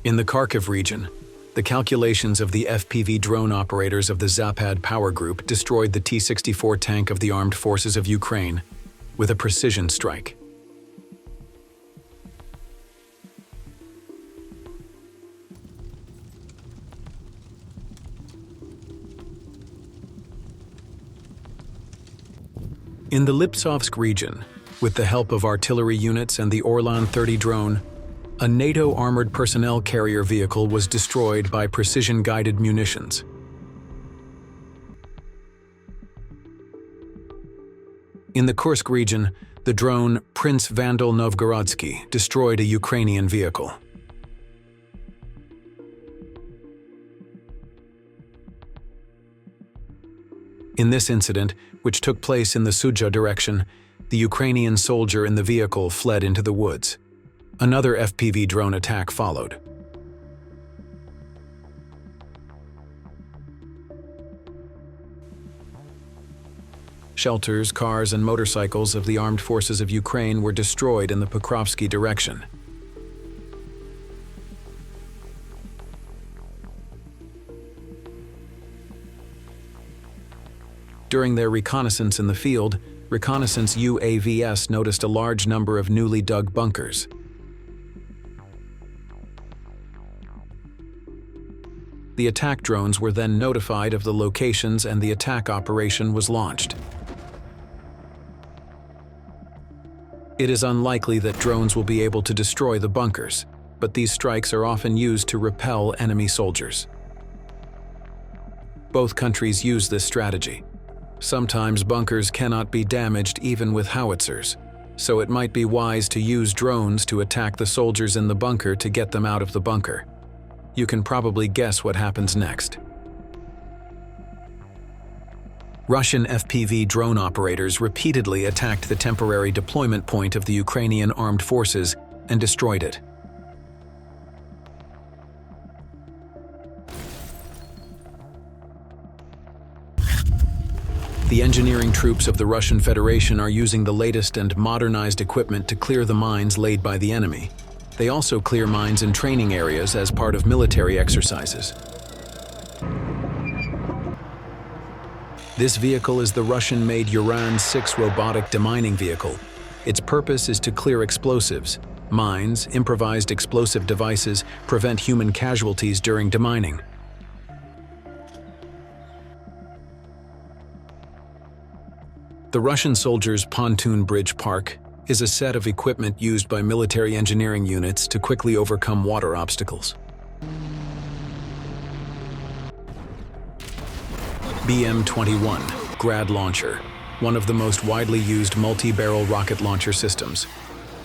In the Kharkiv region, the calculations of the FPV drone operators of the Zapad power group destroyed the T-64 tank of the armed forces of Ukraine with a precision strike. In the Liptsovsk region, with the help of artillery units and the Orlan 30 drone, a NATO armored personnel carrier vehicle was destroyed by precision-guided munitions. In the Kursk region, the drone Prince Vandal Novgorodsky destroyed a Ukrainian vehicle. In this incident, which took place in the Sudzha direction, the Ukrainian soldier in the vehicle fled into the woods. Another FPV drone attack followed. Shelters, cars, and motorcycles of the armed forces of Ukraine were destroyed in the Pokrovsky direction. During their reconnaissance in the field, Reconnaissance UAVs noticed a large number of newly dug bunkers. The attack drones were then notified of the locations and the attack operation was launched. It is unlikely that drones will be able to destroy the bunkers, but these strikes are often used to repel enemy soldiers. Both countries use this strategy. Sometimes bunkers cannot be damaged even with howitzers, so it might be wise to use drones to attack the soldiers in the bunker to get them out of the bunker. You can probably guess what happens next. Russian FPV drone operators repeatedly attacked the temporary deployment point of the Ukrainian armed forces and destroyed it. The engineering troops of the Russian Federation are using the latest and modernized equipment to clear the mines laid by the enemy. They also clear mines in training areas as part of military exercises. This vehicle is the Russian-made Uran-6 robotic demining vehicle. Its purpose is to clear explosives, mines, improvised explosive devices, prevent human casualties during demining. The Russian soldiers' pontoon bridge park is a set of equipment used by military engineering units to quickly overcome water obstacles. BM-21 Grad Launcher, one of the most widely used multi-barrel rocket launcher systems.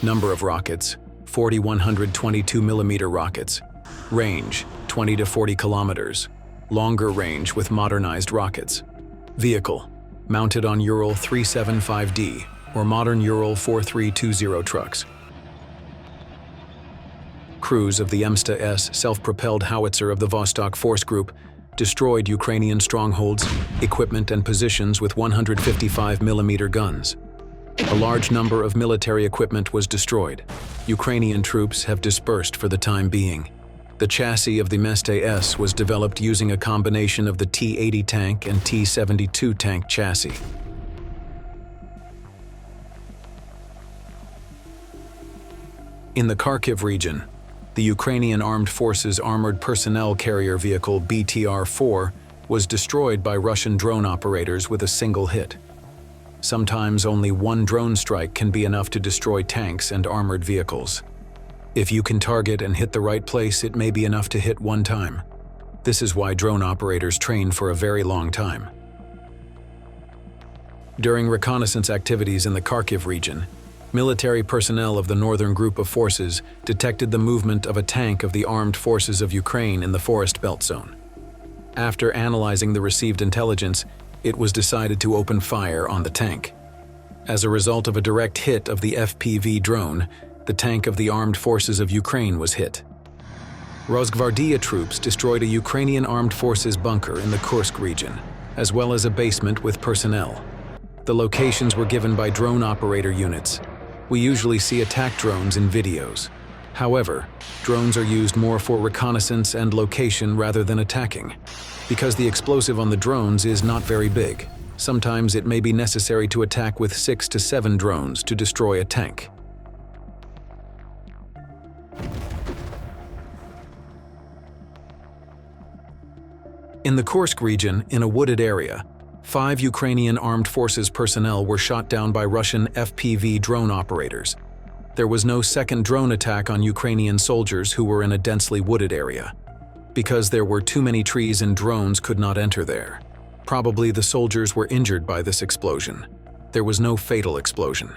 Number of rockets, 4,122 mm rockets. Range, 20 to 40 kilometers. Longer range with modernized rockets. Vehicle, mounted on Ural 375D or modern Ural 4320 trucks. Crews of the Msta-S self-propelled howitzer of the Vostok Force Group destroyed Ukrainian strongholds, equipment, and positions with 155 mm guns. A large number of military equipment was destroyed. Ukrainian troops have dispersed for the time being. The chassis of the Msta-S was developed using a combination of the T-80 tank and T-72 tank chassis. In the Kharkiv region, the Ukrainian Armed Forces Armored Personnel Carrier Vehicle BTR-4 was destroyed by Russian drone operators with a single hit. Sometimes only one drone strike can be enough to destroy tanks and armored vehicles. If you can target and hit the right place, it may be enough to hit one time. This is why drone operators train for a very long time. During reconnaissance activities in the Kharkiv region, military personnel of the Northern Group of Forces detected the movement of a tank of the Armed Forces of Ukraine in the Forest Belt Zone. After analyzing the received intelligence, it was decided to open fire on the tank. As a result of a direct hit of the FPV drone, the tank of the Armed Forces of Ukraine was hit. Rosgvardia troops destroyed a Ukrainian Armed Forces bunker in the Kursk region, as well as a basement with personnel. The locations were given by drone operator units. We usually see attack drones in videos. However, drones are used more for reconnaissance and location rather than attacking. Because the explosive on the drones is not very big, sometimes it may be necessary to attack with 6 to 7 drones to destroy a tank. In the Kursk region, in a wooded area, 5 Ukrainian armed forces personnel were shot down by Russian FPV drone operators. There was no second drone attack on Ukrainian soldiers who were in a densely wooded area, because there were too many trees and drones could not enter there. Probably the soldiers were injured by this explosion. There was no fatal explosion.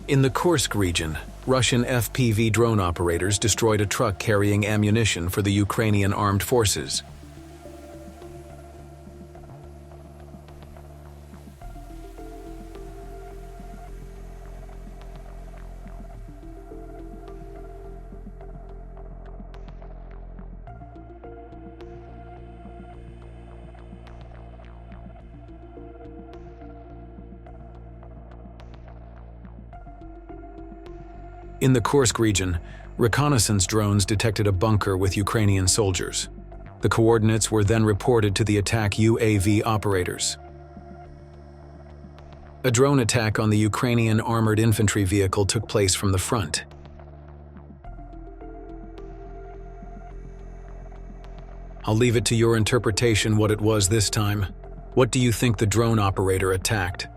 In the Kursk region, Russian FPV drone operators destroyed a truck carrying ammunition for the Ukrainian armed forces. In the Kursk region, reconnaissance drones detected a bunker with Ukrainian soldiers. The coordinates were then reported to the attack UAV operators. A drone attack on the Ukrainian armored infantry vehicle took place from the front. I'll leave it to your interpretation what it was this time. What do you think the drone operator attacked?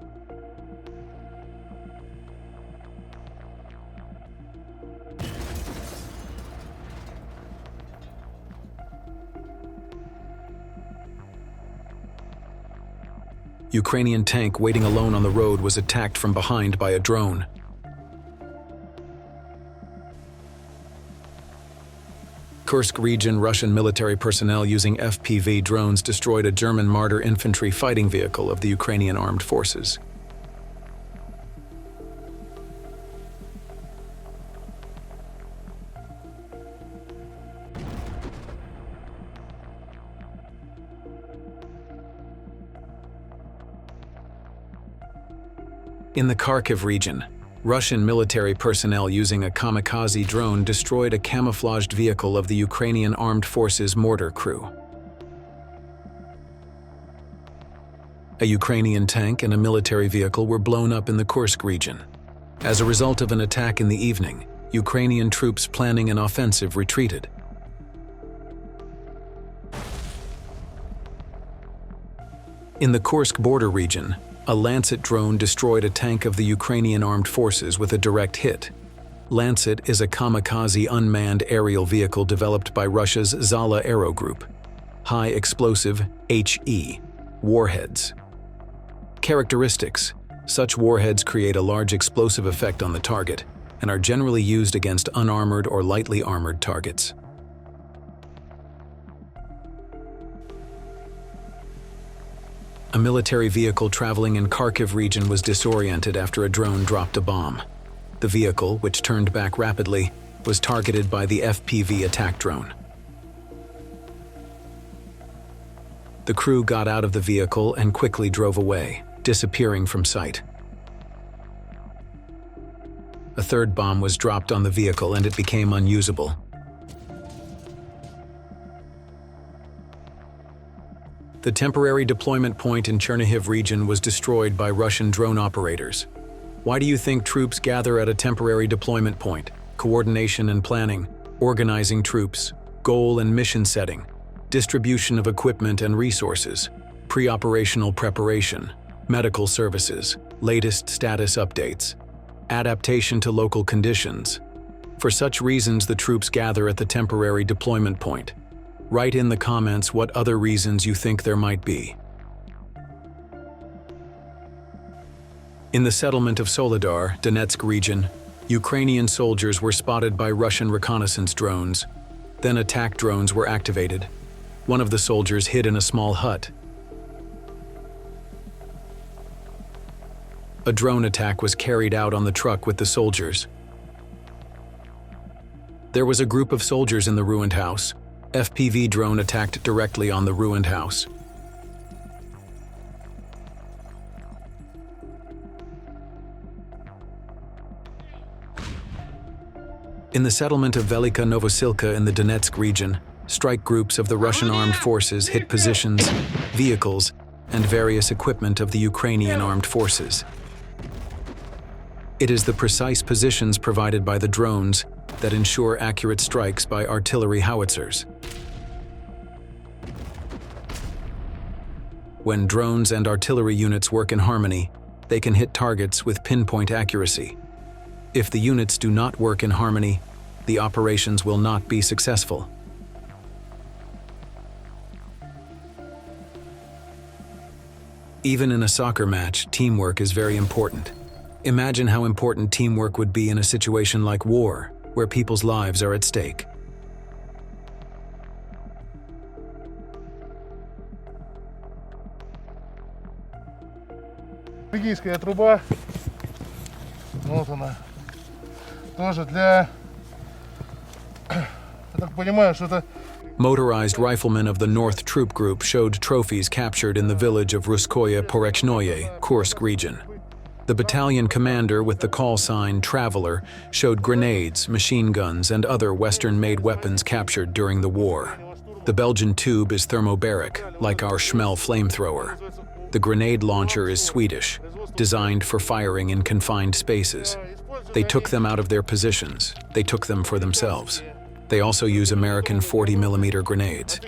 Ukrainian tank waiting alone on the road was attacked from behind by a drone. Kursk region, Russian military personnel using FPV drones destroyed a German Marder infantry fighting vehicle of the Ukrainian armed forces. In the Kharkiv region, Russian military personnel using a kamikaze drone destroyed a camouflaged vehicle of the Ukrainian armed forces mortar crew. A Ukrainian tank and a military vehicle were blown up in the Kursk region. As a result of an attack in the evening, Ukrainian troops planning an offensive retreated. In the Kursk border region, a Lancet drone destroyed a tank of the Ukrainian armed forces with a direct hit. Lancet is a kamikaze unmanned aerial vehicle developed by Russia's Zala Aero Group. High explosive HE warheads. Characteristics: such warheads create a large explosive effect on the target and are generally used against unarmored or lightly armored targets. A military vehicle traveling in Kharkiv region was disoriented after a drone dropped a bomb. The vehicle, which turned back rapidly, was targeted by the FPV attack drone. The crew got out of the vehicle and quickly drove away, disappearing from sight. A third bomb was dropped on the vehicle and it became unusable. The temporary deployment point in Chernihiv region was destroyed by Russian drone operators. Why do you think troops gather at a temporary deployment point? Coordination and planning, organizing troops, goal and mission setting, distribution of equipment and resources, pre-operational preparation, medical services, latest status updates, adaptation to local conditions. For such reasons, the troops gather at the temporary deployment point. Write in the comments what other reasons you think there might be. In the settlement of Soledar, Donetsk region, Ukrainian soldiers were spotted by Russian reconnaissance drones. Then attack drones were activated. One of the soldiers hid in a small hut. A drone attack was carried out on the truck with the soldiers. There was a group of soldiers in the ruined house. FPV drone attacked directly on the ruined house. In the settlement of Velika Novosilka in the Donetsk region, strike groups of the Russian armed forces hit positions, vehicles, and various equipment of the Ukrainian armed forces. It is the precise positions provided by the drones that ensure accurate strikes by artillery howitzers. When drones and artillery units work in harmony, they can hit targets with pinpoint accuracy. If the units do not work in harmony, the operations will not be successful. Even in a soccer match, teamwork is very important. Imagine how important teamwork would be in a situation like war, where people's lives are at stake. Бельгийская труба. Вот она. Тоже для... Я так понимаю, что это... Motorized riflemen of the North Troop Group showed trophies captured in the village of Ruskoye Porechnoye, Kursk region. The battalion commander with the call sign Traveler showed grenades, machine guns, and other Western-made weapons captured during the war. The Belgian tube is thermobaric, like our Schmel flamethrower. The grenade launcher is Swedish, designed for firing in confined spaces. They took them out of their positions. They took them for themselves. They also use American 40mm grenades.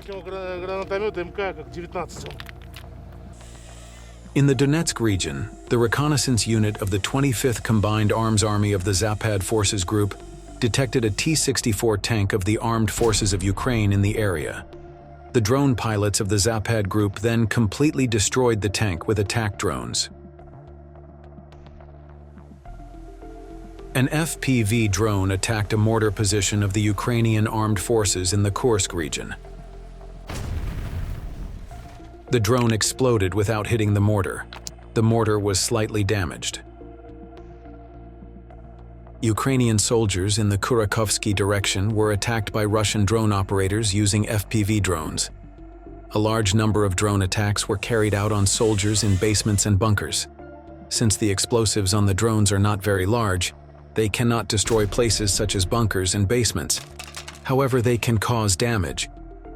In the Donetsk region, the reconnaissance unit of the 25th Combined Arms Army of the Zapad Forces Group detected a T-64 tank of the Armed Forces of Ukraine in the area. The drone pilots of the Zapad Group then completely destroyed the tank with attack drones. An FPV drone attacked a mortar position of the Ukrainian armed forces in the Kursk region. The drone exploded without hitting the mortar. The mortar was slightly damaged. Ukrainian soldiers in the Kurakovsky direction were attacked by Russian drone operators using FPV drones. A large number of drone attacks were carried out on soldiers in basements and bunkers. Since the explosives on the drones are not very large, they cannot destroy places such as bunkers and basements. However, they can cause damage.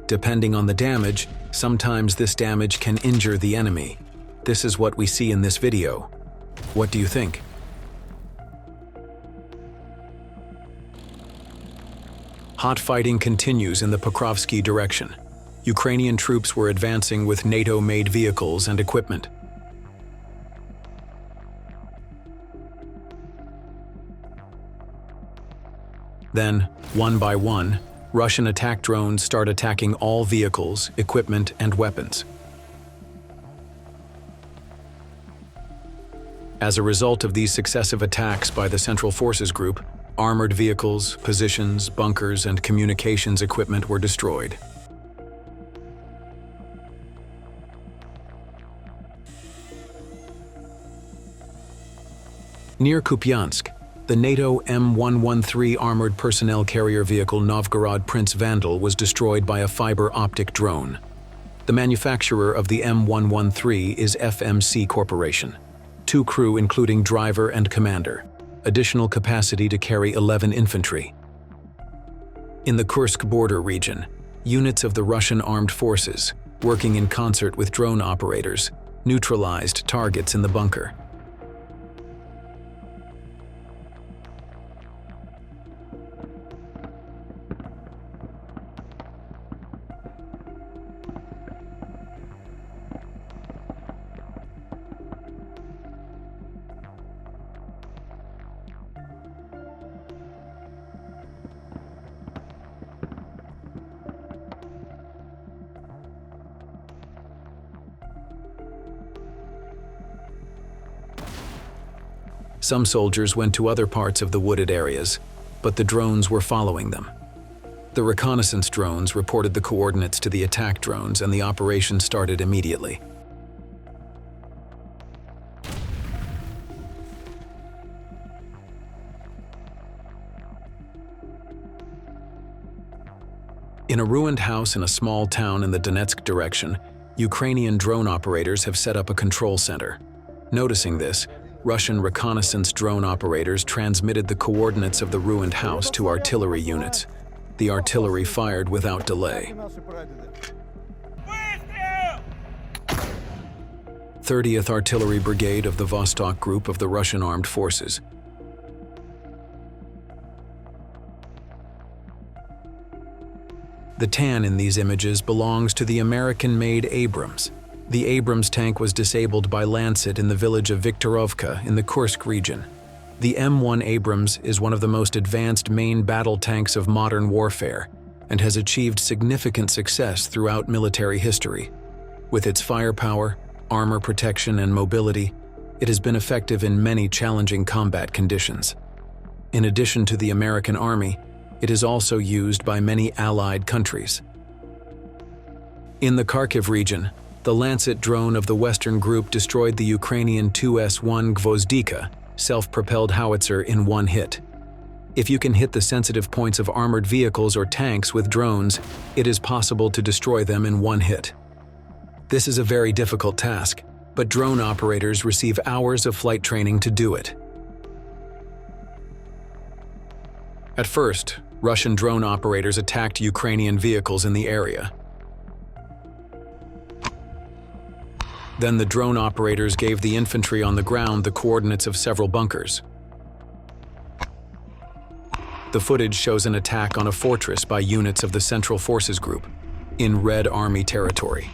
Depending on the damage, sometimes this damage can injure the enemy. This is what we see in this video. What do you think? Hot fighting continues in the Pokrovsky direction. Ukrainian troops were advancing with NATO-made vehicles and equipment. Then, one by one, Russian attack drones start attacking all vehicles, equipment, and weapons. As a result of these successive attacks by the Central Forces Group, armored vehicles, positions, bunkers, and communications equipment were destroyed. Near Kupiansk, the NATO M113 armored personnel carrier vehicle Novgorod Prince Vandal was destroyed by a fiber optic drone. The manufacturer of the M113 is FMC Corporation. 2 crew including driver and commander. Additional capacity to carry 11 infantry. In the Kursk border region, units of the Russian armed forces, working in concert with drone operators, neutralized targets in the bunker. Some soldiers went to other parts of the wooded areas, but the drones were following them. The reconnaissance drones reported the coordinates to the attack drones, and the operation started immediately. In a ruined house in a small town in the Donetsk direction, Ukrainian drone operators have set up a control center. Noticing this, Russian reconnaissance drone operators transmitted the coordinates of the ruined house to artillery units. The artillery fired without delay. 30th Artillery Brigade of the Vostok Group of the Russian Armed Forces. The tan in these images belongs to the American-made Abrams. The Abrams tank was disabled by Lancet in the village of Viktorovka in the Kursk region. The M1 Abrams is one of the most advanced main battle tanks of modern warfare and has achieved significant success throughout military history. With its firepower, armor protection, and mobility, it has been effective in many challenging combat conditions. In addition to the American Army, it is also used by many allied countries. In the Kharkiv region, the Lancet drone of the Western Group destroyed the Ukrainian 2S-1 Gvozdika self-propelled howitzer in one hit. If you can hit the sensitive points of armored vehicles or tanks with drones, it is possible to destroy them in one hit. This is a very difficult task, but drone operators receive hours of flight training to do it. At first, Russian drone operators attacked Ukrainian vehicles in the area. Then the drone operators gave the infantry on the ground the coordinates of several bunkers. The footage shows an attack on a fortress by units of the Central Forces Group in Red Army territory.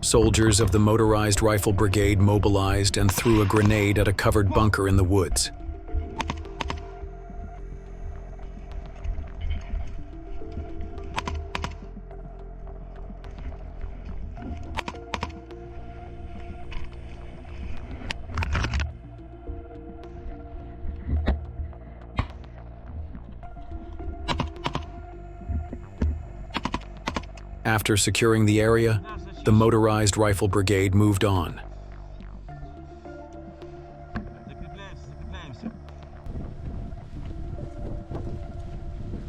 Soldiers of the Motorized Rifle Brigade mobilized and threw a grenade at a covered bunker in the woods. After securing the area, the Motorized Rifle Brigade moved on.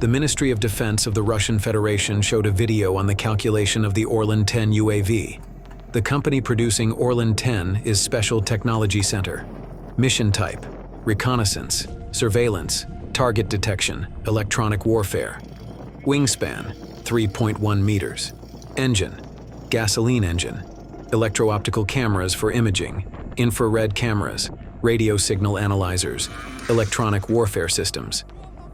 The Ministry of Defense of the Russian Federation showed a video on the calculation of the Orlan-10 UAV. The company producing Orlan-10 is Special Technology Center. Mission type: reconnaissance, surveillance, target detection, electronic warfare. Wingspan: 3.1 meters. Engine: gasoline engine. Electro-optical cameras for imaging, infrared cameras, radio signal analyzers, electronic warfare systems.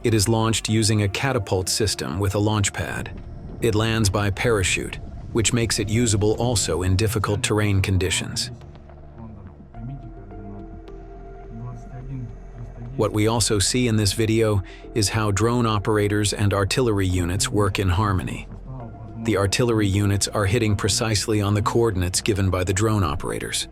It is launched using a catapult system with a launch pad. It lands by parachute, which makes it usable also in difficult terrain conditions. What we also see in this video is how drone operators and artillery units work in harmony. The artillery units are hitting precisely on the coordinates given by the drone operators.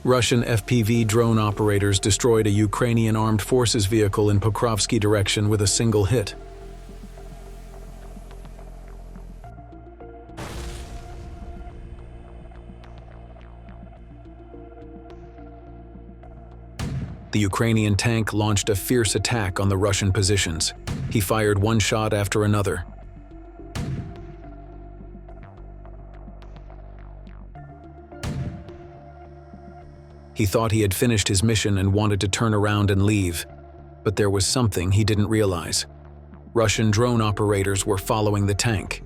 Russian FPV drone operators destroyed a Ukrainian armed forces vehicle in Pokrovsky direction with a single hit. The Ukrainian tank launched a fierce attack on the Russian positions. He fired one shot after another. He thought he had finished his mission and wanted to turn around and leave, but there was something he didn't realize. Russian drone operators were following the tank.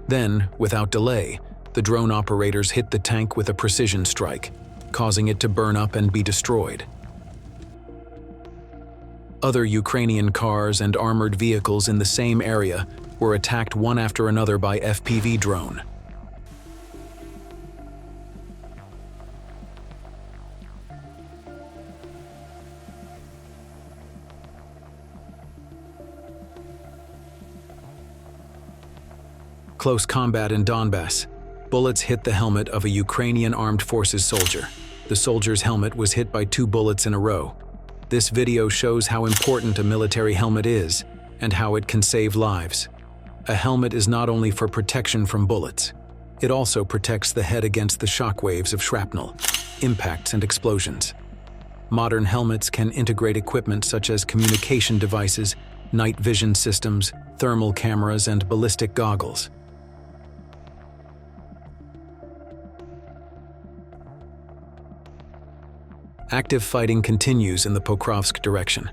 Then, without delay, the drone operators hit the tank with a precision strike, causing it to burn up and be destroyed. Other Ukrainian cars and armored vehicles in the same area were attacked one after another by FPV drone. Close combat in Donbass. Bullets hit the helmet of a Ukrainian armed forces soldier. The soldier's helmet was hit by 2 bullets in a row. This video shows how important a military helmet is and how it can save lives. A helmet is not only for protection from bullets, it also protects the head against the shock waves of shrapnel, impacts, and explosions. Modern helmets can integrate equipment such as communication devices, night vision systems, thermal cameras, and ballistic goggles. Active fighting continues in the Pokrovsk direction.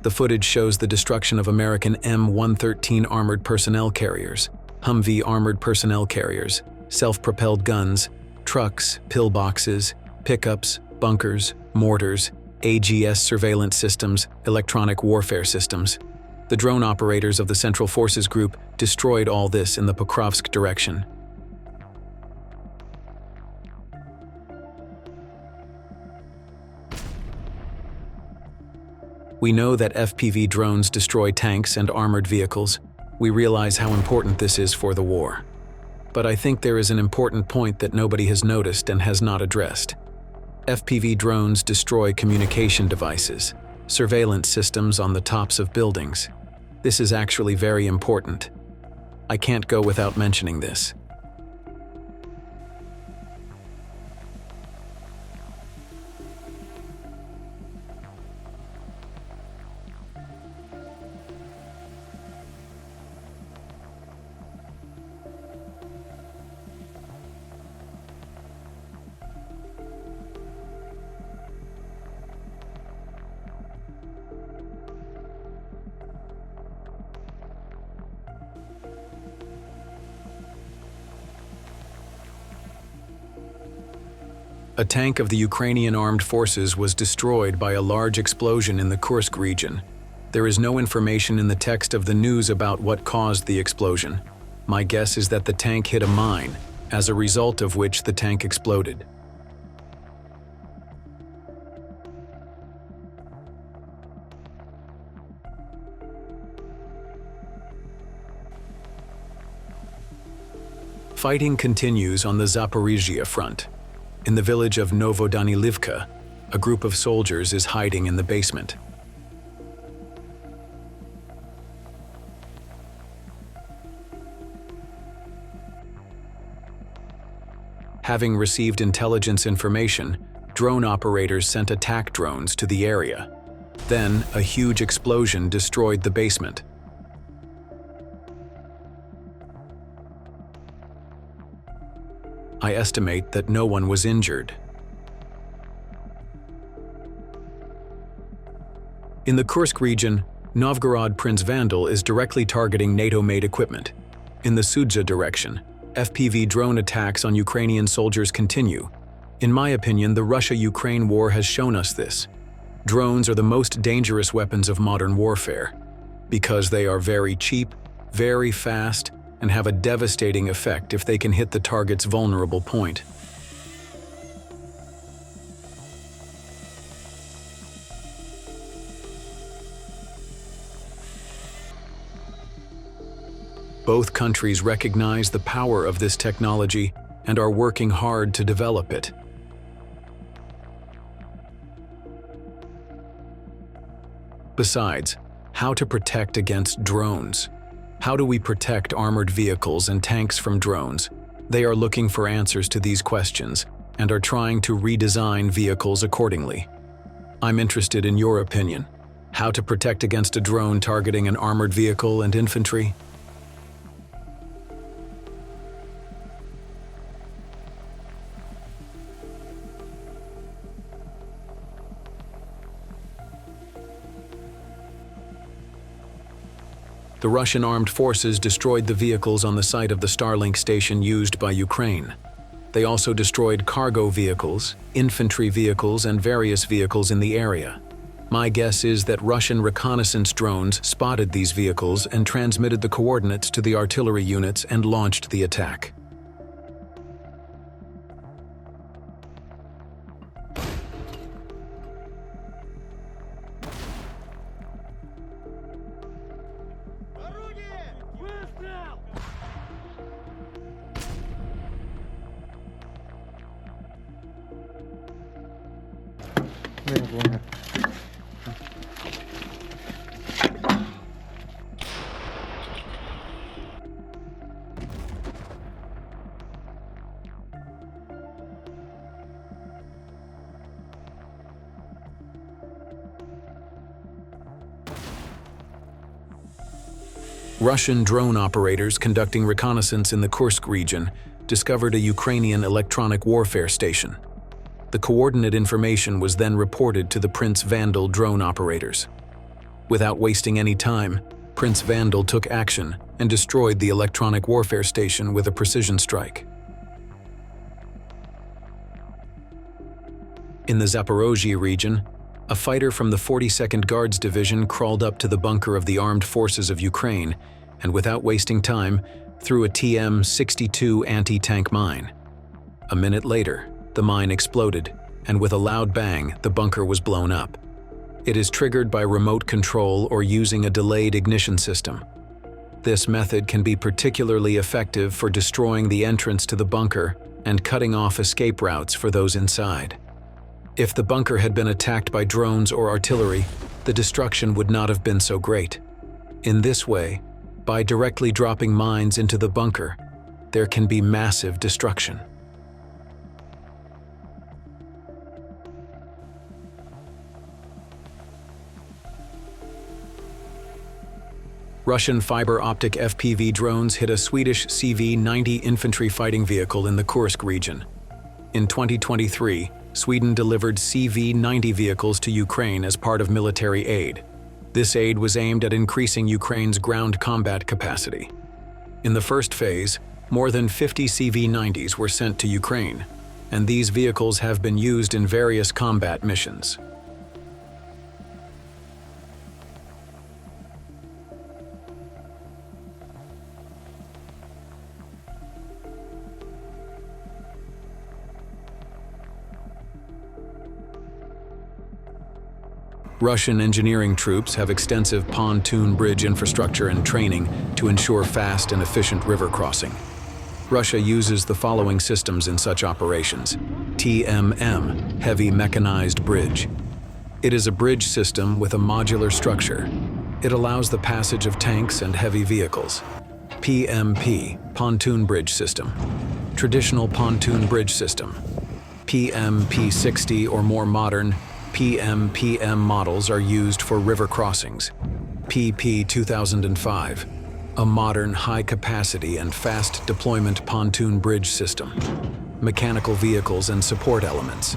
The footage shows the destruction of American M113 armored personnel carriers, Humvee armored personnel carriers, self-propelled guns, trucks, pillboxes, pickups, bunkers, mortars, AGS surveillance systems, electronic warfare systems. The drone operators of the Central Forces Group destroyed all this in the Pokrovsk direction. We know that FPV drones destroy tanks and armored vehicles. We realize how important this is for the war. But I think there is an important point that nobody has noticed and has not addressed. FPV drones destroy communication devices, surveillance systems on the tops of buildings. This is actually very important. I can't go without mentioning this. A tank of the Ukrainian armed forces was destroyed by a large explosion in the Kursk region. There is no information in the text of the news about what caused the explosion. My guess is that the tank hit a mine, as a result of which the tank exploded. Fighting continues on the Zaporizhia front. In the village of Novodanilivka, a group of soldiers is hiding in the basement. Having received intelligence information, drone operators sent attack drones to the area. Then, a huge explosion destroyed the basement. I estimate that no one was injured. In the Kursk region, Novgorod Prince Vandal is directly targeting NATO-made equipment. In the Sudzha direction, FPV drone attacks on Ukrainian soldiers continue. In my opinion, the Russia-Ukraine war has shown us this. Drones are the most dangerous weapons of modern warfare, because they are very cheap, very fast, and have a devastating effect if they can hit the target's vulnerable point. Both countries recognize the power of this technology and are working hard to develop it. Besides, how to protect against drones? How do we protect armored vehicles and tanks from drones? They are looking for answers to these questions and are trying to redesign vehicles accordingly. I'm interested in your opinion. How to protect against a drone targeting an armored vehicle and infantry? The Russian armed forces destroyed the vehicles on the site of the Starlink station used by Ukraine. They also destroyed cargo vehicles, infantry vehicles, and various vehicles in the area. My guess is that Russian reconnaissance drones spotted these vehicles and transmitted the coordinates to the artillery units and launched the attack. Russian drone operators conducting reconnaissance in the Kursk region discovered a Ukrainian electronic warfare station. The coordinate information was then reported to the Prince Vandal drone operators. Without wasting any time, Prince Vandal took action and destroyed the electronic warfare station with a precision strike. In the Zaporozhye region, a fighter from the 42nd Guards Division crawled up to the bunker of the armed forces of Ukraine and, without wasting time, threw a TM-62 anti-tank mine. A minute later, the mine exploded, and with a loud bang, the bunker was blown up. It is triggered by remote control or using a delayed ignition system. This method can be particularly effective for destroying the entrance to the bunker and cutting off escape routes for those inside. If the bunker had been attacked by drones or artillery, the destruction would not have been so great. In this way, by directly dropping mines into the bunker, there can be massive destruction. Russian fiber-optic FPV drones hit a Swedish CV-90 infantry fighting vehicle in the Kursk region. In 2023, Sweden delivered CV-90 vehicles to Ukraine as part of military aid. This aid was aimed at increasing Ukraine's ground combat capacity. In the first phase, more than 50 CV-90s were sent to Ukraine, and these vehicles have been used in various combat missions. Russian engineering troops have extensive pontoon bridge infrastructure and training to ensure fast and efficient river crossing. Russia uses the following systems in such operations. TMM, Heavy Mechanized Bridge. It is a bridge system with a modular structure. It allows the passage of tanks and heavy vehicles. PMP, Pontoon Bridge System. Traditional Pontoon Bridge System. PMP-60 or more modern PMPM models are used for river crossings. PP-2005, a modern high-capacity and fast deployment pontoon bridge system. Mechanical vehicles and support elements.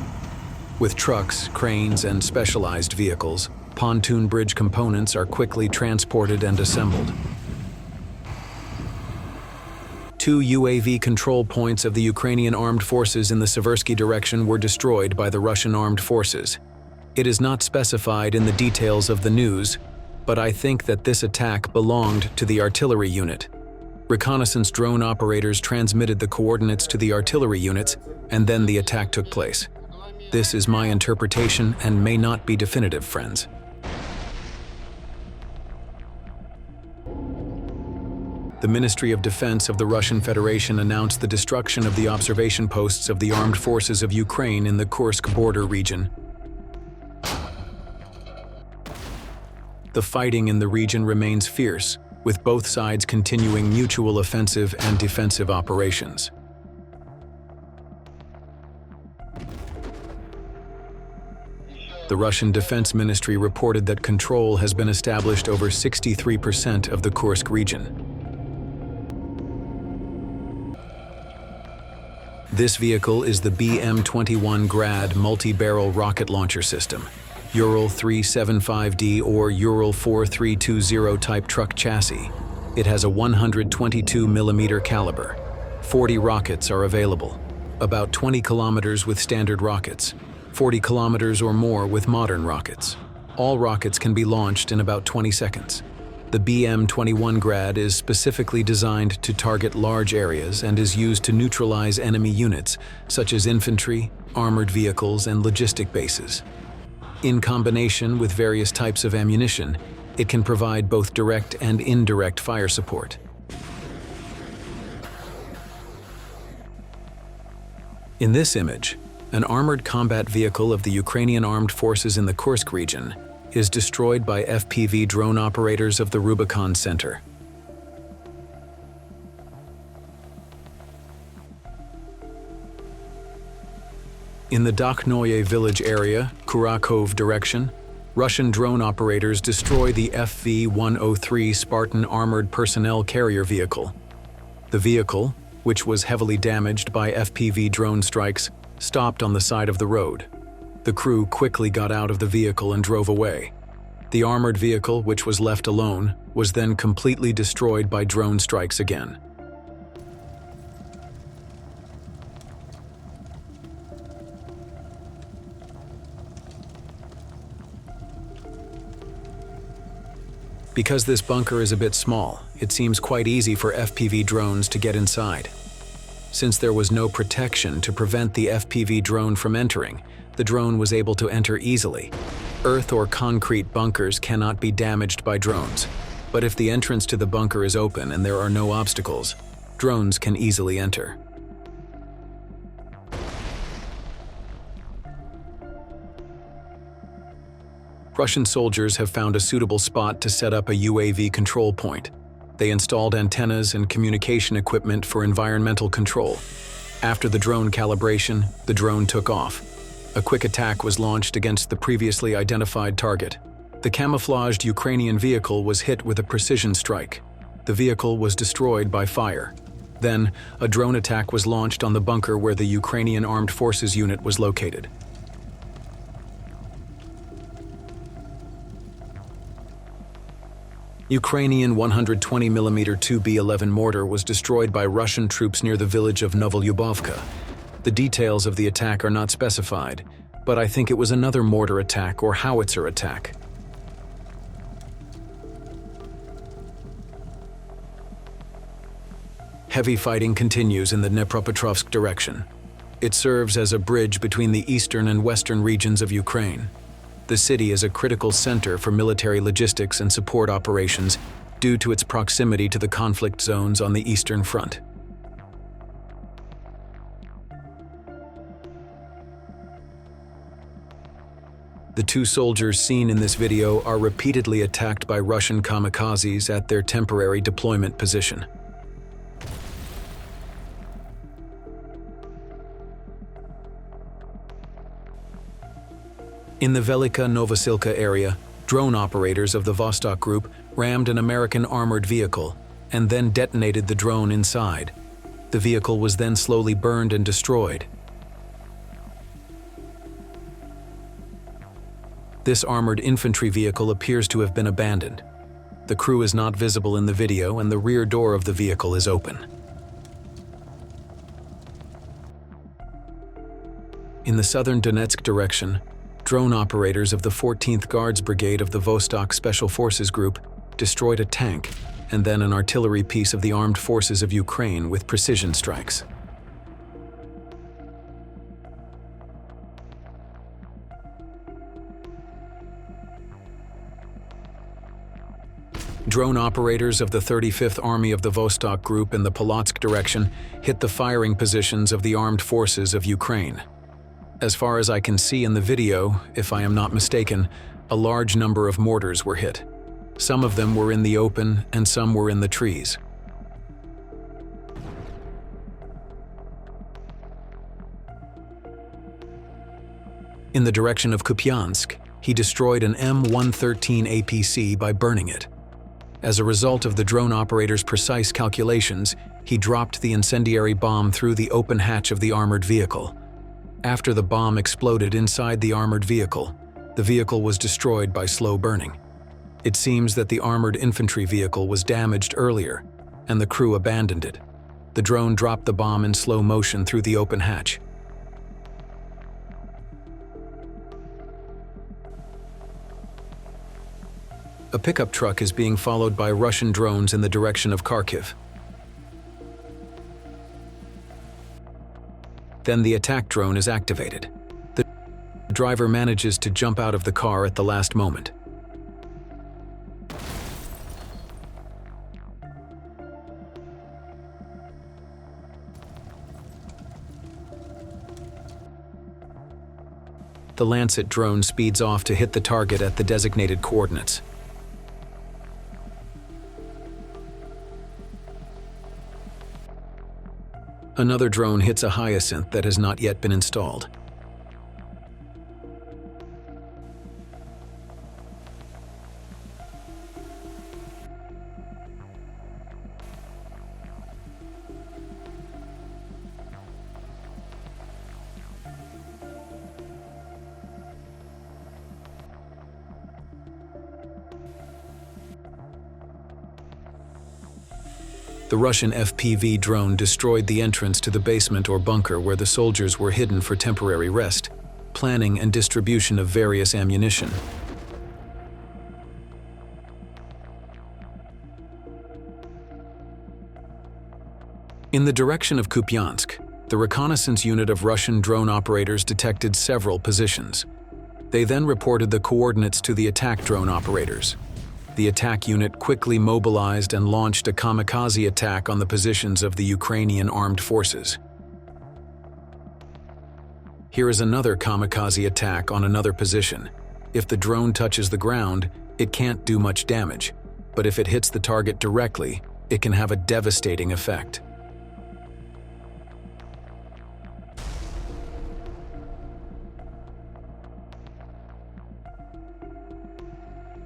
With trucks, cranes, and specialized vehicles, pontoon bridge components are quickly transported and assembled. 2 UAV control points of the Ukrainian armed forces in the Seversky direction were destroyed by the Russian armed forces. It is not specified in the details of the news, but I think that this attack belonged to the artillery unit. Reconnaissance drone operators transmitted the coordinates to the artillery units, and then the attack took place. This is my interpretation and may not be definitive, friends. The Ministry of Defense of the Russian Federation announced the destruction of the observation posts of the armed forces of Ukraine in the Kursk border region. The fighting in the region remains fierce, with both sides continuing mutual offensive and defensive operations. The Russian Defense Ministry reported that control has been established over 63% of the Kursk region. This vehicle is the BM-21 Grad multi-barrel rocket launcher system, Ural 375D or Ural 4320 type truck chassis. It has a 122 mm caliber. 40 rockets are available, about 20 kilometers with standard rockets, 40 kilometers or more with modern rockets. All rockets can be launched in about 20 seconds. The BM-21 Grad is specifically designed to target large areas and is used to neutralize enemy units, such as infantry, armored vehicles, and logistic bases. In combination with various types of ammunition, it can provide both direct and indirect fire support. In this image, An armored combat vehicle of the Ukrainian armed forces in the Kursk region is destroyed by FPV drone operators of the Rubicon Center. In the Dokhnoye village area, Kurakov direction, Russian drone operators destroy the FV-103 Spartan armored personnel carrier vehicle. The vehicle, which was heavily damaged by FPV drone strikes, stopped on the side of the road. The crew quickly got out of the vehicle and drove away. The armored vehicle, which was left alone, was then completely destroyed by drone strikes again. Because this bunker is a bit small, it seems quite easy for FPV drones to get inside. Since there was no protection to prevent the FPV drone from entering, the drone was able to enter easily. Earth or concrete bunkers cannot be damaged by drones, but if the entrance to the bunker is open and there are no obstacles, drones can easily enter. Russian soldiers have found a suitable spot to set up a UAV control point. They installed antennas and communication equipment for environmental control. After the drone calibration, the drone took off. A quick attack was launched against the previously identified target. The camouflaged Ukrainian vehicle was hit with a precision strike. The vehicle was destroyed by fire. Then, a drone attack was launched on the bunker where the Ukrainian Armed Forces unit was located. Ukrainian 120mm 2B11 mortar was destroyed by Russian troops near the village of Novolyubovka. The details of the attack are not specified, but I think it was another mortar attack or howitzer attack. Heavy fighting continues in the Dnipropetrovsk direction. It serves as a bridge between the eastern and western regions of Ukraine. The city is a critical center for military logistics and support operations due to its proximity to the conflict zones on the Eastern Front. The two soldiers seen in this video are repeatedly attacked by Russian kamikazes at their temporary deployment position. In the Velika Novosilka area, drone operators of the Vostok Group rammed an American armored vehicle and then detonated the drone inside. The vehicle was then slowly burned and destroyed. This armored infantry vehicle appears to have been abandoned. The crew is not visible in the video and the rear door of the vehicle is open. In the southern Donetsk direction, drone operators of the 14th Guards Brigade of the Vostok Special Forces Group destroyed a tank and then an artillery piece of the armed forces of Ukraine with precision strikes. Drone operators of the 35th Army of the Vostok Group in the Polotsk direction hit the firing positions of the armed forces of Ukraine. As far as I can see in the video, if I am not mistaken, a large number of mortars were hit. Some of them were in the open and some were in the trees. In the direction of Kupiansk, he destroyed an M113 APC by burning it. As a result of the drone operator's precise calculations, he dropped the incendiary bomb through the open hatch of the armored vehicle. After the bomb exploded inside the armored vehicle, the vehicle was destroyed by slow burning. It seems that the armored infantry vehicle was damaged earlier, and the crew abandoned it. The drone dropped the bomb in slow motion through the open hatch. A pickup truck is being followed by Russian drones in the direction of Kharkiv. Then the attack drone is activated. The driver manages to jump out of the car at the last moment. the Lancet drone speeds off to hit the target at the designated coordinates. Another drone hits a Hyacinth that has not yet been installed. The Russian FPV drone destroyed the entrance to the basement or bunker where the soldiers were hidden for temporary rest, planning and distribution of various ammunition. In the direction of Kupiansk, the reconnaissance unit of Russian drone operators detected several positions. They then reported the coordinates to the attack drone operators. The attack unit quickly mobilized and launched a kamikaze attack on the positions of the Ukrainian armed forces. Here is another kamikaze attack on another position. If the drone touches the ground, it can't do much damage, but if it hits the target directly, it can have a devastating effect.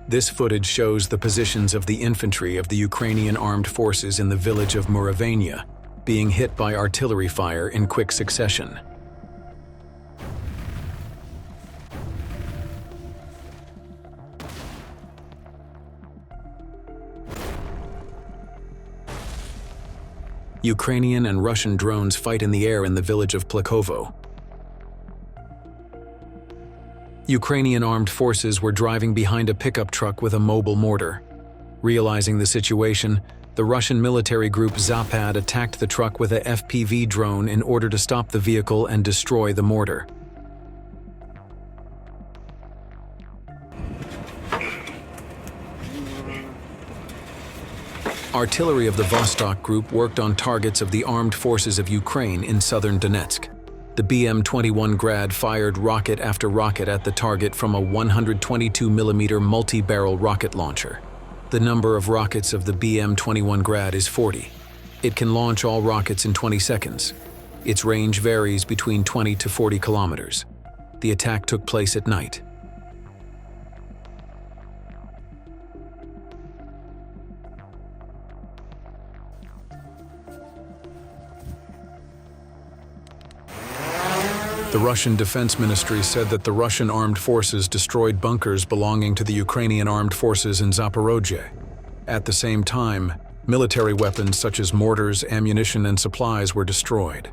This footage shows the positions of the infantry of the Ukrainian armed forces in the village of Muravania, being hit by artillery fire in quick succession. Ukrainian and Russian drones fight in the air in the village of Plakovo. Ukrainian armed forces were driving behind a pickup truck with a mobile mortar. Realizing the situation, the Russian military group Zapad attacked the truck with a FPV drone in order to stop the vehicle and destroy the mortar. Artillery of the Vostok group worked on targets of the armed forces of Ukraine in southern Donetsk. The BM-21 Grad fired rocket after rocket at the target from a 122mm multi-barrel rocket launcher. The number of rockets of the BM-21 Grad is 40. It can launch all rockets in 20 seconds. Its range varies between 20 to 40 kilometers. The attack took place at night. The Russian Defense Ministry said that the Russian armed forces destroyed bunkers belonging to the Ukrainian armed forces in Zaporozhye. At the same time, military weapons such as mortars, ammunition, and supplies were destroyed.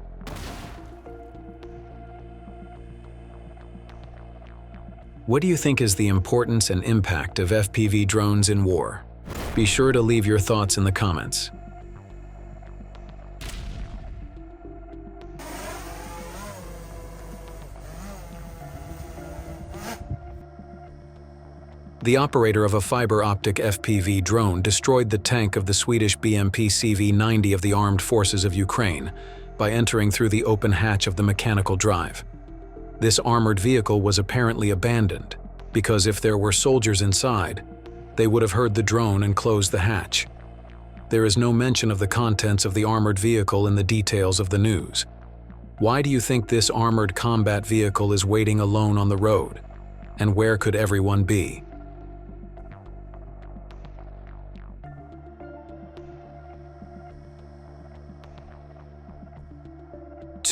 What do you think is the importance and impact of FPV drones in war? Be sure to leave your thoughts in the comments. The operator of a fiber-optic FPV drone destroyed the tank of the Swedish BMP CV-90 of the armed forces of Ukraine by entering through the open hatch of the mechanical drive. This armored vehicle was apparently abandoned, because if there were soldiers inside, they would have heard the drone and closed the hatch. There is no mention of the contents of the armored vehicle in the details of the news. Why do you think this armored combat vehicle is waiting alone on the road? And where could everyone be?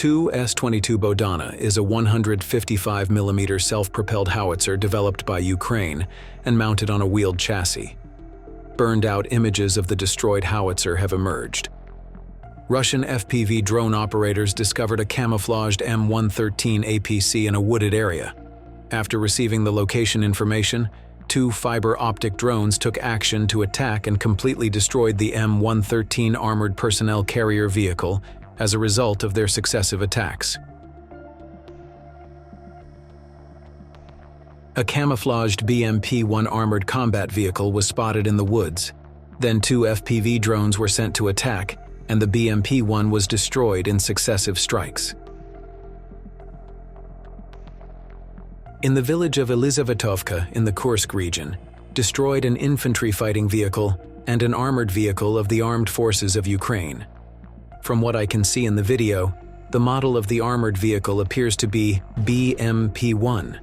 S-22 Bodana is a 155mm self-propelled howitzer developed by Ukraine and mounted on a wheeled chassis. Burned-out images of the destroyed howitzer have emerged. Russian FPV drone operators discovered a camouflaged M113 APC in a wooded area. After receiving the location information, 2 fiber-optic drones took action to attack and completely destroyed the M113 armored personnel carrier vehicle as a result of their successive attacks. A camouflaged BMP-1 armored combat vehicle was spotted in the woods. Then 2 FPV drones were sent to attack, and the BMP-1 was destroyed in successive strikes. In the village of Elizavetovka in the Kursk region, destroyed an infantry fighting vehicle and an armored vehicle of the armed forces of Ukraine. From what I can see in the video, the model of the armored vehicle appears to be BMP-1.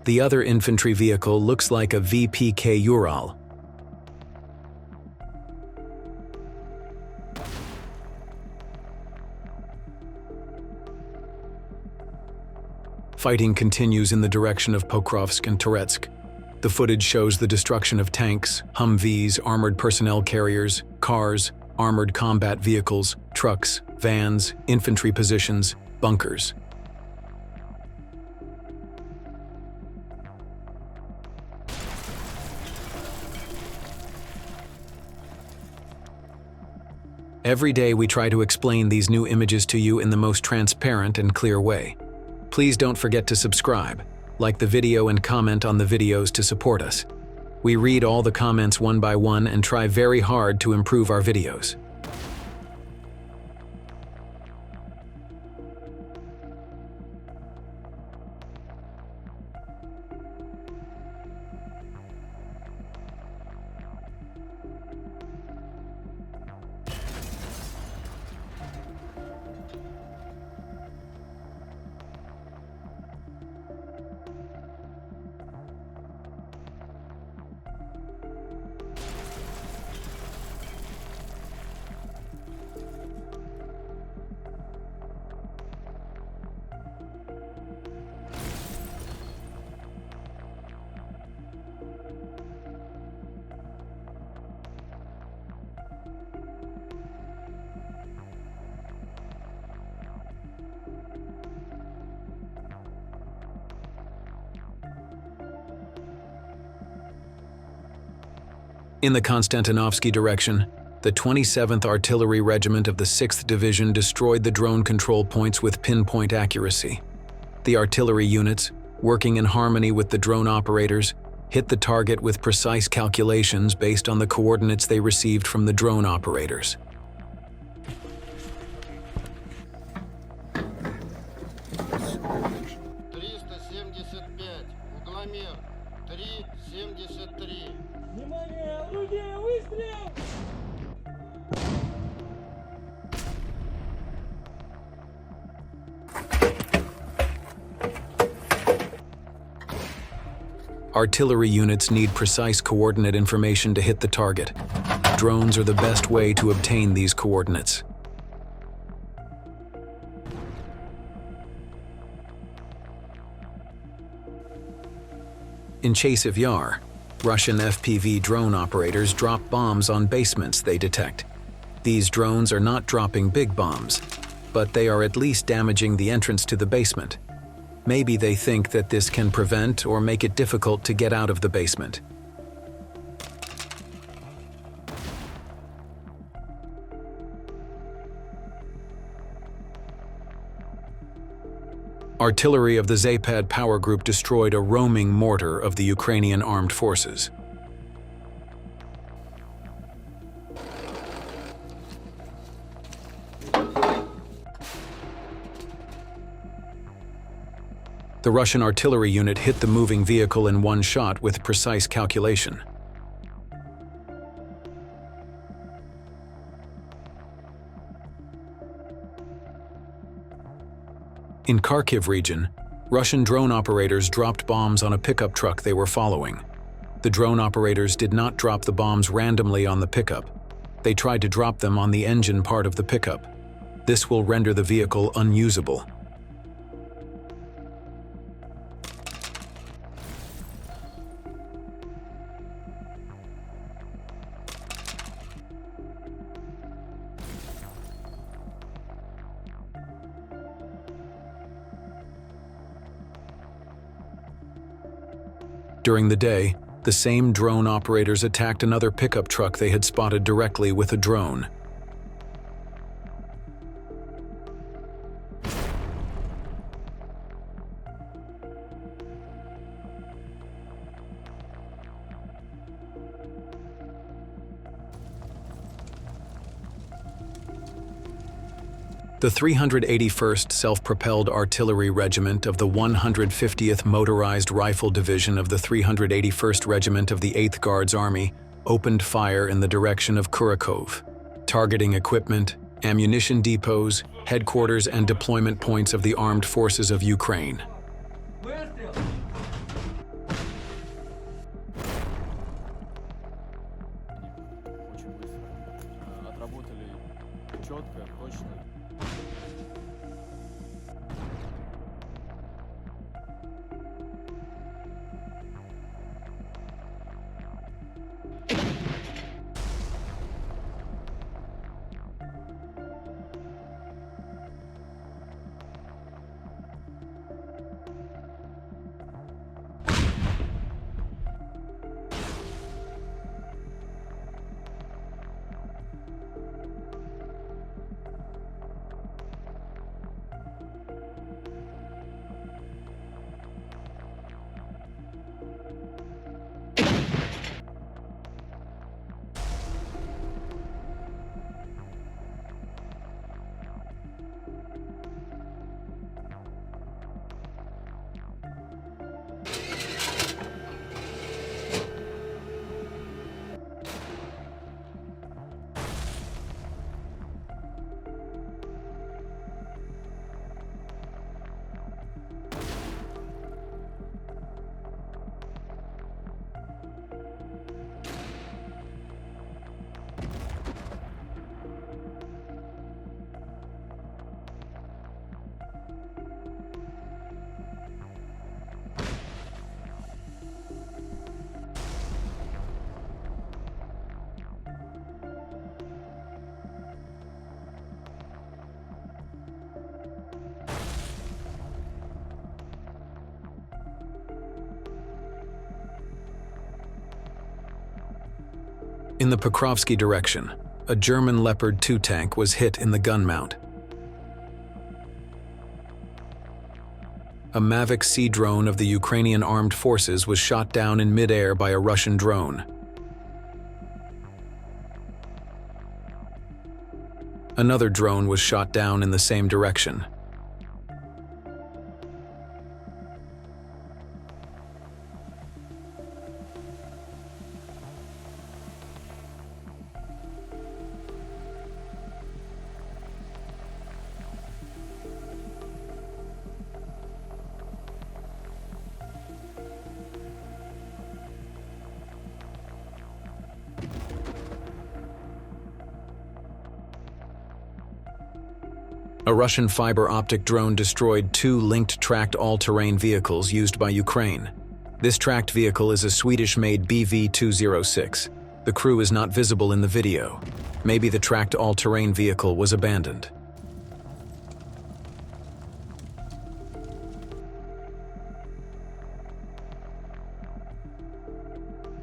The other infantry vehicle looks like a VPK Ural. Fighting continues in the direction of Pokrovsk and Toretsk. The footage shows the destruction of tanks, Humvees, armored personnel carriers, cars, armored combat vehicles, trucks, vans, infantry positions, bunkers. Every day we try to explain these new images to you in the most transparent and clear way. Please don't forget to subscribe, like the video and comment on the videos to support us. We read all the comments one by one and try very hard to improve our videos. In the Konstantinovsky direction, the 27th Artillery Regiment of the 6th Division destroyed the drone control points with pinpoint accuracy. The artillery units, working in harmony with the drone operators, hit the target with precise calculations based on the coordinates they received from the drone operators. Artillery units need precise coordinate information to hit the target. Drones are the best way to obtain these coordinates. In Chasiv Yar, Russian FPV drone operators drop bombs on basements they detect. These drones are not dropping big bombs, but they are at least damaging the entrance to the basement. Maybe they think that this can prevent or make it difficult to get out of the basement. Artillery of the Zapad power group destroyed a roaming mortar of the Ukrainian armed forces. The Russian artillery unit hit the moving vehicle in one shot with precise calculation. In Kharkiv region, Russian drone operators dropped bombs on a pickup truck they were following. The drone operators did not drop the bombs randomly on the pickup. They tried to drop them on the engine part of the pickup. This will render the vehicle unusable. During the day, the same drone operators attacked another pickup truck they had spotted directly with a drone. The 381st Self-Propelled Artillery Regiment of the 150th Motorized Rifle Division of the 381st Regiment of the 8th Guards Army opened fire in the direction of Kurakov, targeting equipment, ammunition depots, headquarters and deployment points of the armed forces of Ukraine. In the Pokrovsky direction, a German Leopard 2 tank was hit in the gun mount. A Mavic Sea drone of the Ukrainian armed forces was shot down in mid-air by a Russian drone. Another drone was shot down in the same direction. A Russian fiber-optic drone destroyed 2 linked tracked all-terrain vehicles used by Ukraine. This tracked vehicle is a Swedish-made BV-206. The crew is not visible in the video. Maybe the tracked all-terrain vehicle was abandoned.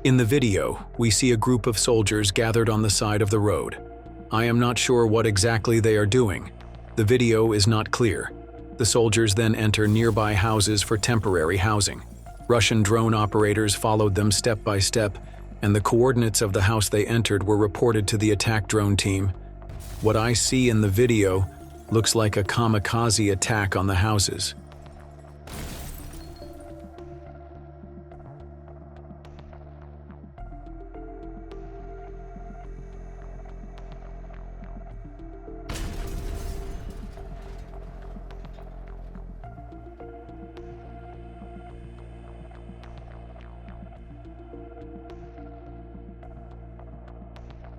In the video, we see a group of soldiers gathered on the side of the road. I am not sure what exactly they are doing. The video is not clear. The soldiers then enter nearby houses for temporary housing. Russian drone operators followed them step by step, and the coordinates of the house they entered were reported to the attack drone team. What I see in the video looks like a kamikaze attack on the houses.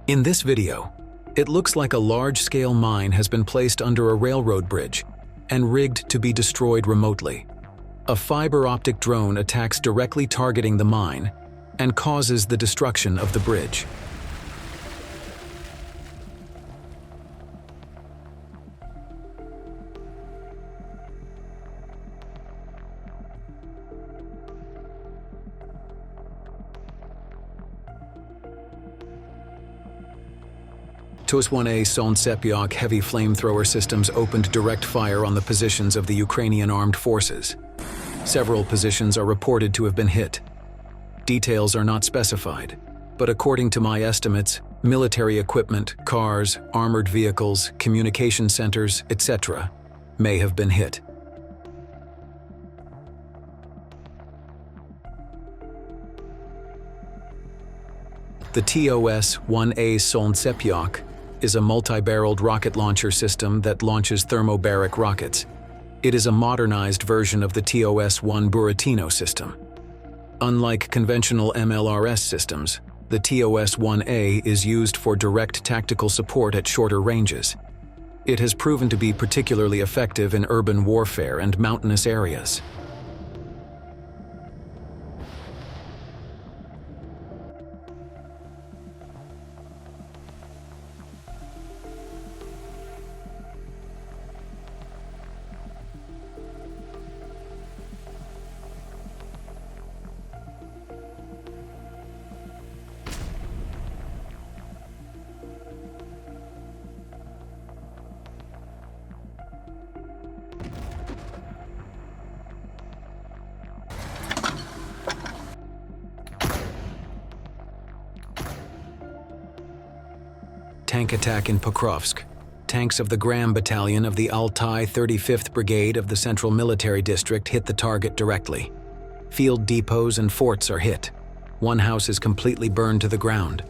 In this video, it looks like a large-scale mine has been placed under a railroad bridge and rigged to be destroyed remotely. A fiber-optic drone attacks directly targeting the mine and causes the destruction of the bridge. TUS-1A Solntsepyok heavy flamethrower systems opened direct fire on the positions of the Ukrainian armed forces. Several positions are reported to have been hit. Details are not specified, but according to my estimates, Military equipment, cars, armored vehicles, communication centers, etc. may have been hit. The TOS-1A Solncepiok is a multi-barreled rocket launcher system that launches thermobaric rockets. It is a modernized version of the TOS-1 Buratino system. Unlike conventional MLRS systems, the TOS-1A is used for direct tactical support at shorter ranges. It has proven to be particularly effective in urban warfare and mountainous areas. Tank attack in Pokrovsk. Tanks of the Gram Battalion of the Altai 35th Brigade of the Central Military District hit the target directly. Field depots and forts are hit. One house is completely burned to the ground.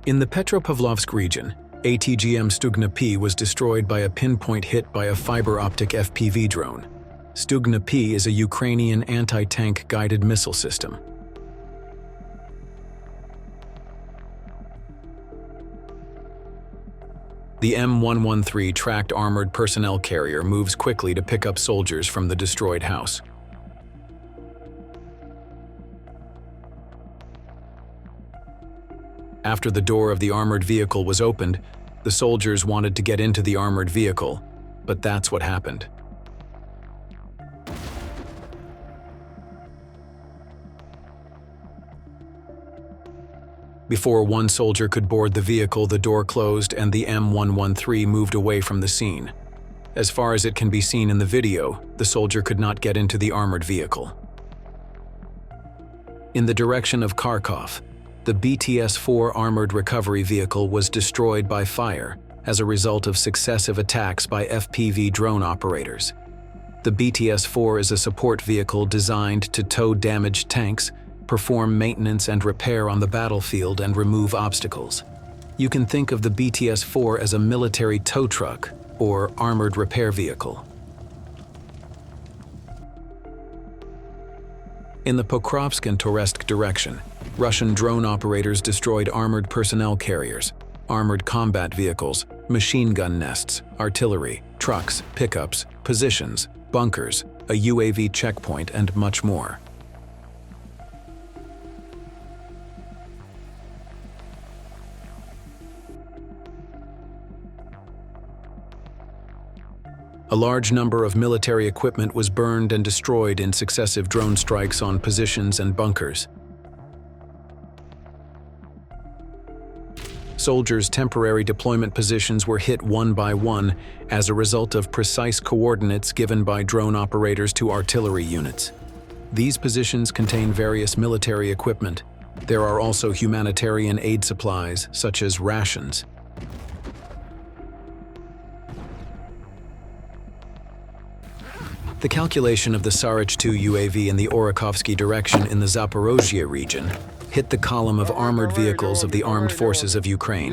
In the Petropavlovsk region, ATGM Stugna P was destroyed by a pinpoint hit by a fiber optic FPV drone. Stugna P is a Ukrainian anti-tank guided missile system. The M113 tracked armored personnel carrier moves quickly to pick up soldiers from the destroyed house. After the door of the armored vehicle was opened, the soldiers wanted to get into the armored vehicle, but that's what happened. Before one soldier could board the vehicle, the door closed and the M113 moved away from the scene. As far as it can be seen in the video, the soldier could not get into the armored vehicle. In the direction of Kharkov, the BTS-4 armored recovery vehicle was destroyed by fire as a result of successive attacks by FPV drone operators. The BTS-4 is a support vehicle designed to tow damaged tanks, perform maintenance and repair on the battlefield, and remove obstacles. You can think of the BTS-4 as a military tow truck or armored repair vehicle. In the Pokrovsk and Toretsk direction, Russian drone operators destroyed armored personnel carriers, armored combat vehicles, machine gun nests, artillery, trucks, pickups, positions, bunkers, a UAV checkpoint, and much more. A large number of military equipment was burned and destroyed in successive drone strikes on positions and bunkers. Soldiers' temporary deployment positions were hit one by one as a result of precise coordinates given by drone operators to artillery units. These positions contain various military equipment. There are also humanitarian aid supplies, such as rations. The calculation of the Sarich-2 UAV in the Orakovsky direction in the Zaporozhye region hit the column of armored vehicles of the armed forces of Ukraine.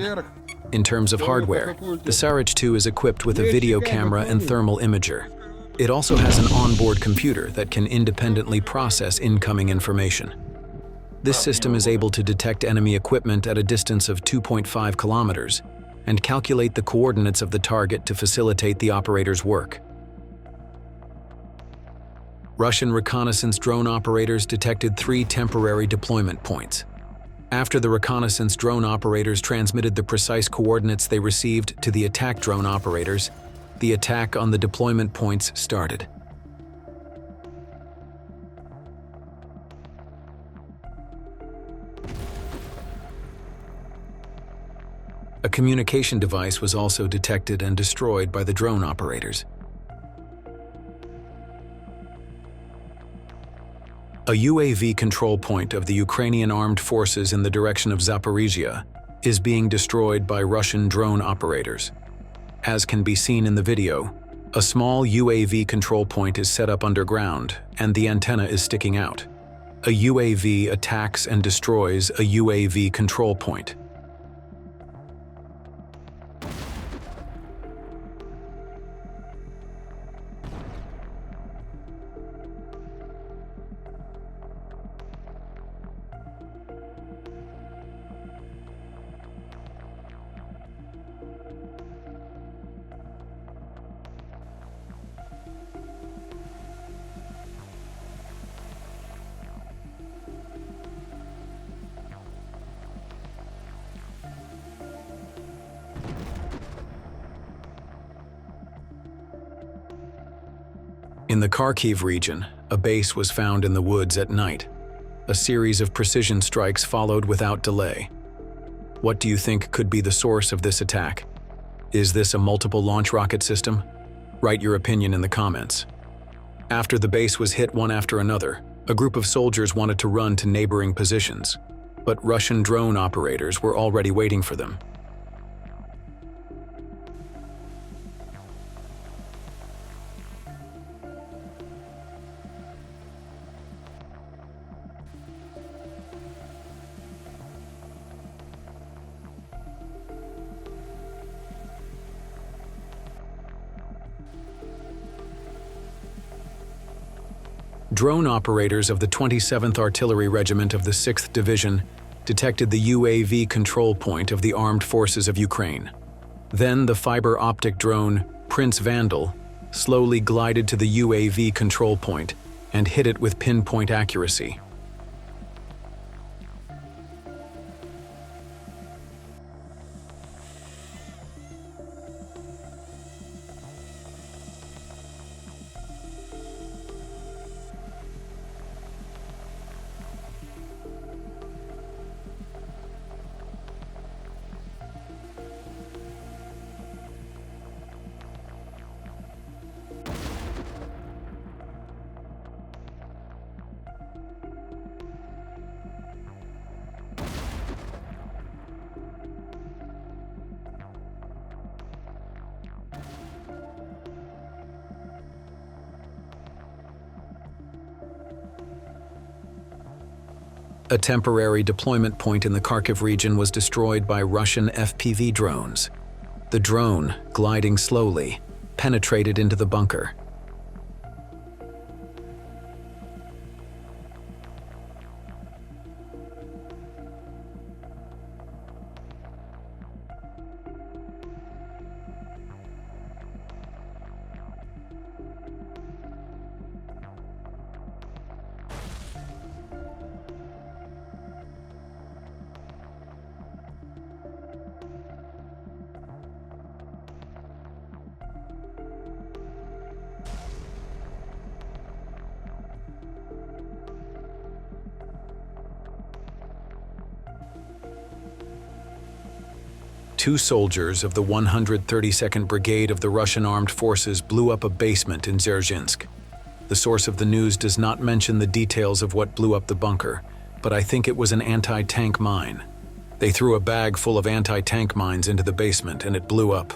In terms of hardware, the Sarich-2 is equipped with a video camera and thermal imager. It also has an onboard computer that can independently process incoming information. This system is able to detect enemy equipment at a distance of 2.5 kilometers and calculate the coordinates of the target to facilitate the operator's work. Russian reconnaissance drone operators detected 3 temporary deployment points. After the reconnaissance drone operators transmitted the precise coordinates they received to the attack drone operators, the attack on the deployment points started. A communication device was also detected and destroyed by the drone operators. A UAV control point of the Ukrainian armed forces in the direction of Zaporizhia is being destroyed by Russian drone operators. As can be seen in the video, a small UAV control point is set up underground and the antenna is sticking out. A UAV attacks and destroys a UAV control point. In the Kharkiv region, a base was found in the woods at night. A series of precision strikes followed without delay. What do you think could be the source of this attack? Is this a multiple launch rocket system? Write your opinion in the comments. After the base was hit one after another, a group of soldiers wanted to run to neighboring positions, but Russian drone operators were already waiting for them. Drone operators of the 27th Artillery Regiment of the 6th Division detected the UAV control point of the armed forces of Ukraine. Then the fiber optic drone, Prince Vandal, slowly glided to the UAV control point and hit it with pinpoint accuracy. A temporary deployment point in the Kharkiv region was destroyed by Russian FPV drones. The drone, gliding slowly, penetrated into the bunker. Two soldiers of the 132nd Brigade of the Russian Armed Forces blew up a basement in Dzerzhinsk. The source of the news does not mention the details of what blew up the bunker, but I think it was an anti-tank mine. They threw a bag full of anti-tank mines into the basement and it blew up.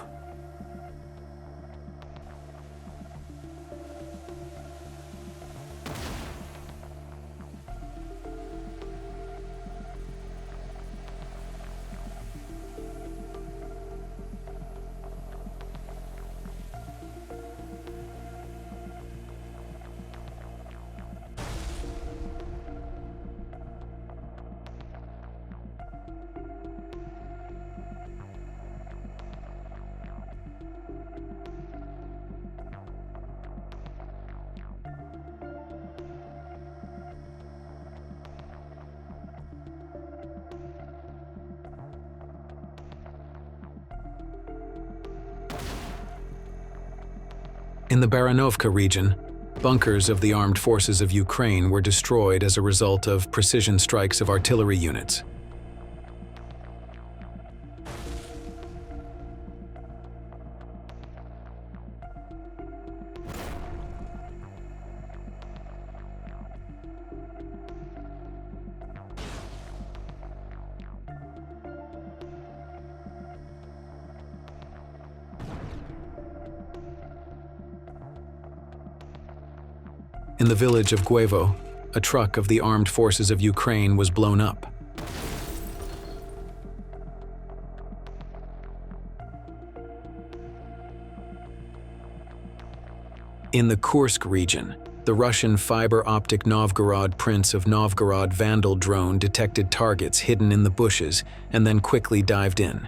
In the Baranovka region, bunkers of the armed forces of Ukraine were destroyed as a result of precision strikes of artillery units. In the village of Guevo, a truck of the armed forces of Ukraine was blown up. In the Kursk region, the Russian fiber-optic Novgorod Prince of Novgorod Vandal drone detected targets hidden in the bushes and then quickly dived in.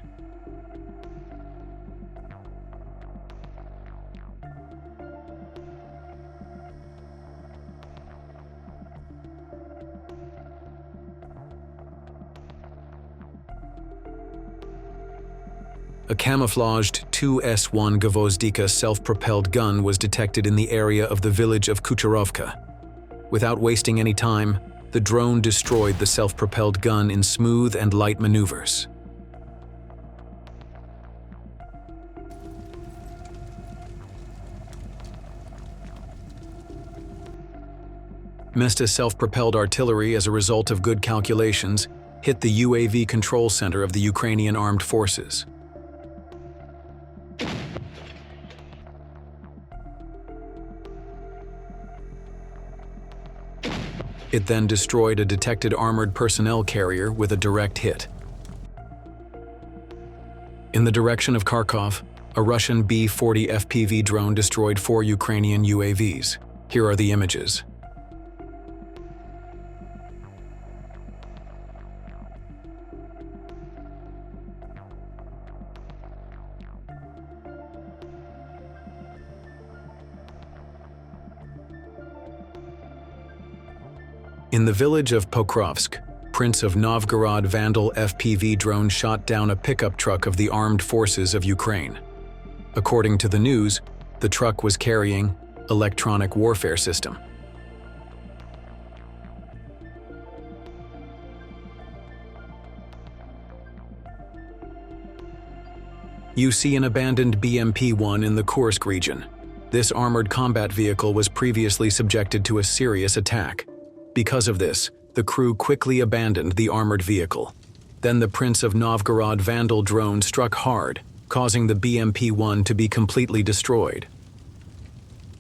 A camouflaged 2S1 Gvozdika self-propelled gun was detected in the area of the village of Kucherovka. Without wasting any time, the drone destroyed the self-propelled gun in smooth and light maneuvers. Mesta's self-propelled artillery, as a result of good calculations, hit the UAV control center of the Ukrainian armed forces. It then destroyed a detected armored personnel carrier with a direct hit. In the direction of Kharkov, a Russian B-40 FPV drone destroyed 4 Ukrainian UAVs. Here are the images. In the village of Pokrovsk, Prince of Novgorod Vandal FPV drone shot down a pickup truck of the armed forces of Ukraine. According to the news, the truck was carrying electronic warfare system. You see an abandoned BMP-1 in the Kursk region. This armored combat vehicle was previously subjected to a serious attack. Because of this, the crew quickly abandoned the armored vehicle. Then the Prince of Novgorod Vandal drone struck hard, causing the BMP-1 to be completely destroyed.